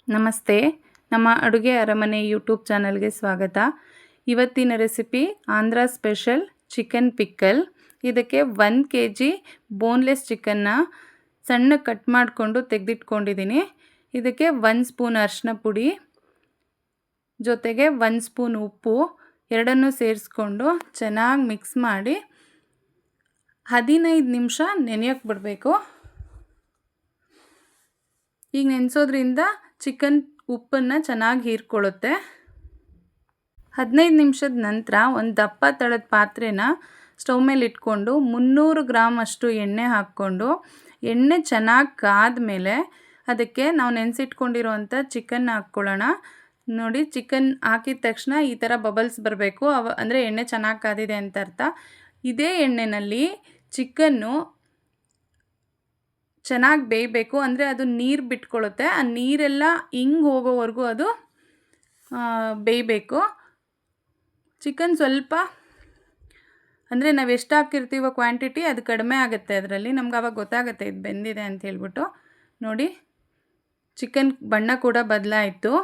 ನಮಸ್ತೆ, ನಮ್ಮ ಅಡುಗೆ ಅರಮನೆ ಯೂಟ್ಯೂಬ್ ಚಾನಲ್ಗೆ ಸ್ವಾಗತ. ಇವತ್ತಿನ recipe Andhra special chicken pickle. ಇದಕ್ಕೆ 1 kg ಬೋನ್ಲೆಸ್ ಚಿಕನ್ನ ಸಣ್ಣ ಕಟ್ ಮಾಡಿಕೊಂಡು ತೆಗೆದಿಟ್ಕೊಂಡಿದ್ದೀನಿ. ಇದಕ್ಕೆ 1 ಸ್ಪೂನ್ ಅರಿಶಿನ ಪುಡಿ ಜೊತೆಗೆ 1 ಸ್ಪೂನ್ ಉಪ್ಪು ಎರಡನ್ನೂ ಸೇರಿಸ್ಕೊಂಡು ಚೆನ್ನಾಗಿ ಮಿಕ್ಸ್ ಮಾಡಿ 15 ನಿಮಿಷ ನೆನೆಯೋಕ್ಕೆ ಬಿಡಬೇಕು. ಈಗ ನೆನೆಸೋದ್ರಿಂದ ಚಿಕನ್ ಉಪ್ಪನ್ನು ಚೆನ್ನಾಗಿ ಹೀರ್ಕೊಳ್ಳುತ್ತೆ. 15 ನಿಮಿಷದ ನಂತರ ಒಂದು ದಪ್ಪ ತಳದ ಪಾತ್ರೆನ ಸ್ಟವ್ ಮೇಲೆ ಇಟ್ಕೊಂಡು 300 ಗ್ರಾಮ್ ಅಷ್ಟು ಎಣ್ಣೆ ಹಾಕ್ಕೊಂಡು ಎಣ್ಣೆ ಚೆನ್ನಾಗಿ ಕಾದ್ಮೇಲೆ ಅದಕ್ಕೆ ನಾವು ನೆನೆಸಿಟ್ಕೊಂಡಿರೋವಂಥ ಚಿಕನ್ ಹಾಕ್ಕೊಳ್ಳೋಣ. ನೋಡಿ, ಚಿಕನ್ ಹಾಕಿದ ತಕ್ಷಣ ಈ ಥರ ಬಬಲ್ಸ್ ಬರಬೇಕು, ಅಂದರೆ ಎಣ್ಣೆ ಚೆನ್ನಾಗಿ ಕಾದಿದೆ ಅಂತ ಅರ್ಥ. ಇದೇ ಎಣ್ಣೆಯಲ್ಲಿ ಚಿಕನ್ನು ಚೆನ್ನಾಗಿ ಬೇಯಬೇಕು, ಅಂದರೆ ಅದು ನೀರು ಬಿಟ್ಕೊಳ್ಳುತ್ತೆ. ಆ ನೀರೆಲ್ಲ ಹಿಂಗೆ ಹೋಗೋವರೆಗೂ ಅದು ಬೇಯಬೇಕು. ಚಿಕನ್ ಸ್ವಲ್ಪ ಅಂದರೆ ನಾವು ಎಷ್ಟು ಹಾಕಿರ್ತೀವೋ ಕ್ವಾಂಟಿಟಿ ಅದು ಕಡಿಮೆ ಆಗುತ್ತೆ ಅದರಲ್ಲಿ, ನಮ್ಗೆ ಆವಾಗ ಗೊತ್ತಾಗುತ್ತೆ ಇದು ಬೆಂದಿದೆ ಅಂತ ಹೇಳ್ಬಿಟ್ಟು. ನೋಡಿ, ಚಿಕನ್ ಬಣ್ಣ ಕೂಡ ಬದಲಾಯಿತು.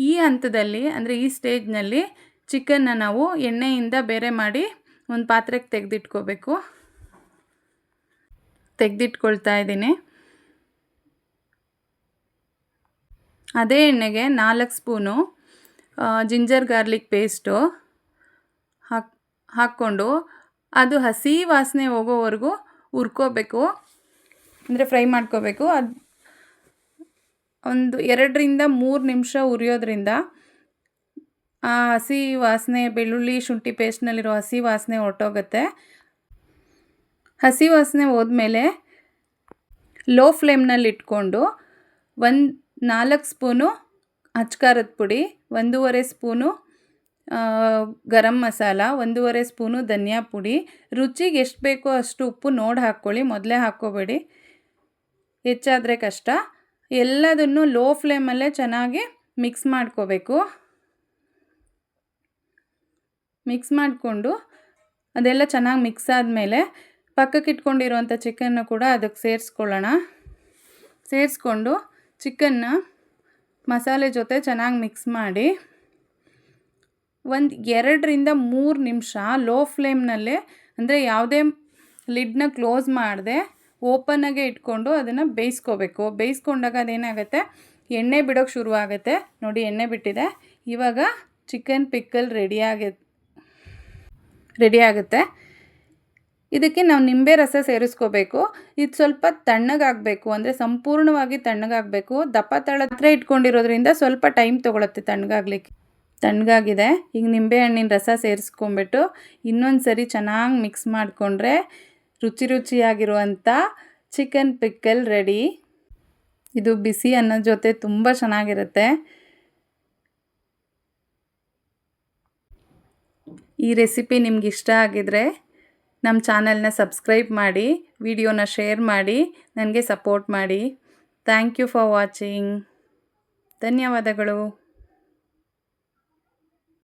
ಈ ಹಂತದಲ್ಲಿ ಅಂದರೆ ಈ ಸ್ಟೇಜ್ನಲ್ಲಿ ಚಿಕನ್ನ ನಾವು ಎಣ್ಣೆಯಿಂದ ಬೇರೆ ಮಾಡಿ ಒಂದು ಪಾತ್ರೆಗೆ ತೆಗೆದಿಟ್ಕೊಳ್ತಾ ಇದ್ದೀನಿ. ಅದೇ ಎಣ್ಣೆಗೆ 4 ಸ್ಪೂನು ಜಿಂಜರ್ ಗಾರ್ಲಿಕ್ ಪೇಸ್ಟು ಹಾಕ್ಕೊಂಡು ಅದು ಹಸಿ ವಾಸನೆ ಹೋಗೋವರೆಗೂ ಹುರ್ಕೋಬೇಕು, ಅಂದರೆ ಫ್ರೈ ಮಾಡ್ಕೋಬೇಕು. ಅದು ಒಂದು 2 ರಿಂದ 3 ನಿಮಿಷ ಹುರಿಯೋದ್ರಿಂದ ಆ ಹಸಿ ವಾಸನೆ, ಬೆಳ್ಳುಳ್ಳಿ ಶುಂಠಿ ಪೇಸ್ಟ್ನಲ್ಲಿರೋ ಹಸಿ ವಾಸನೆ ಹೊರಟೋಗುತ್ತೆ. ಹಸಿ ವಾಸನೆ ಹೋದ್ಮೇಲೆ ಲೋ ಫ್ಲೇಮ್ನಲ್ಲಿ ಇಟ್ಕೊಂಡು 4 ಸ್ಪೂನು ಅಚ್ಕಾರದ ಪುಡಿ, 1.5 ಸ್ಪೂನು ಗರಂ ಮಸಾಲ, 1.5 ಸ್ಪೂನು ಧನಿಯಾ ಪುಡಿ, ರುಚಿಗೆ ಎಷ್ಟು ಬೇಕೋ ಅಷ್ಟು ಉಪ್ಪು ನೋಡಿ ಹಾಕ್ಕೊಳ್ಳಿ, ಮೊದಲೇ ಹಾಕ್ಕೋಬೇಡಿ, ಹೆಚ್ಚಾದರೆ ಕಷ್ಟ. ಎಲ್ಲದನ್ನು ಲೋ ಫ್ಲೇಮಲ್ಲೇ ಚೆನ್ನಾಗಿ ಮಿಕ್ಸ್ ಮಾಡ್ಕೋಬೇಕು. ಮಿಕ್ಸ್ ಮಾಡಿಕೊಂಡು ಅದೆಲ್ಲ ಚೆನ್ನಾಗಿ ಮಿಕ್ಸ್ ಆದಮೇಲೆ ಪಕ್ಕಕ್ಕೆ ಇಟ್ಕೊಂಡಿರೋವಂಥ ಚಿಕನ್ನು ಕೂಡ ಅದಕ್ಕೆ ಸೇರಿಸ್ಕೊಂಡು ಚಿಕನ್ನ ಮಸಾಲೆ ಜೊತೆ ಚೆನ್ನಾಗಿ ಮಿಕ್ಸ್ ಮಾಡಿ ಒಂದು 2 ರಿಂದ 3 ನಿಮಿಷ ಲೋ ಫ್ಲೇಮ್ನಲ್ಲೇ, ಅಂದರೆ ಯಾವುದೇ ಲಿಡ್ನ ಕ್ಲೋಸ್ ಮಾಡದೆ ಓಪನ್ನಾಗೆ ಇಟ್ಕೊಂಡು ಅದನ್ನು ಬೇಯಿಸ್ಕೋಬೇಕು. ಬೇಯಿಸ್ಕೊಂಡಾಗ ಅದೇನಾಗುತ್ತೆ, ಎಣ್ಣೆ ಬಿಡೋಕ್ಕೆ ಶುರುವಾಗುತ್ತೆ. ನೋಡಿ, ಎಣ್ಣೆ ಬಿಟ್ಟಿದೆ. ಇವಾಗ ಚಿಕನ್ ಪಿಕ್ಕಲ್ ರೆಡಿ ಆಗುತ್ತೆ. ಇದಕ್ಕೆ ನಾವು ನಿಂಬೆ ರಸ ಸೇರಿಸ್ಕೋಬೇಕು. ಇದು ಸ್ವಲ್ಪ ತಣ್ಣಗಾಗಬೇಕು, ಅಂದರೆ ಸಂಪೂರ್ಣವಾಗಿ ತಣ್ಣಗಾಗಬೇಕು. ದಪ್ಪ ತಳತ್ರ ಇಟ್ಕೊಂಡಿರೋದ್ರಿಂದ ಸ್ವಲ್ಪ ಟೈಮ್ ತೊಗೊಳುತ್ತೆ ತಣ್ಣಗಾಗಿದೆ. ಈಗ ನಿಂಬೆಹಣ್ಣಿನ ರಸ ಸೇರಿಸ್ಕೊಂಬಿಟ್ಟು ಇನ್ನೊಂದು ಸರಿ ಚೆನ್ನಾಗಿ ಮಿಕ್ಸ್ ಮಾಡಿಕೊಂಡ್ರೆ ರುಚಿಯಾಗಿರುವಂಥ ಚಿಕನ್ ಪಿಕ್ಕಲ್ ರೆಡಿ. ಇದು ಬಿಸಿ ಅನ್ನದ ಜೊತೆ ತುಂಬ ಚೆನ್ನಾಗಿರುತ್ತೆ. ಈ ರೆಸಿಪಿ ನಿಮ್ಗೆ ಇಷ್ಟ ಆಗಿದರೆ ನಮ್ಮ ಚಾನಲ್ನ ಸಬ್ಸ್ಕ್ರೈಬ್ ಮಾಡಿ, ವಿಡಿಯೋನ ಶೇರ್ ಮಾಡಿ, ನನಗೆ ಸಪೋರ್ಟ್ ಮಾಡಿ. Thank you for watching. ಧನ್ಯವಾದಗಳು.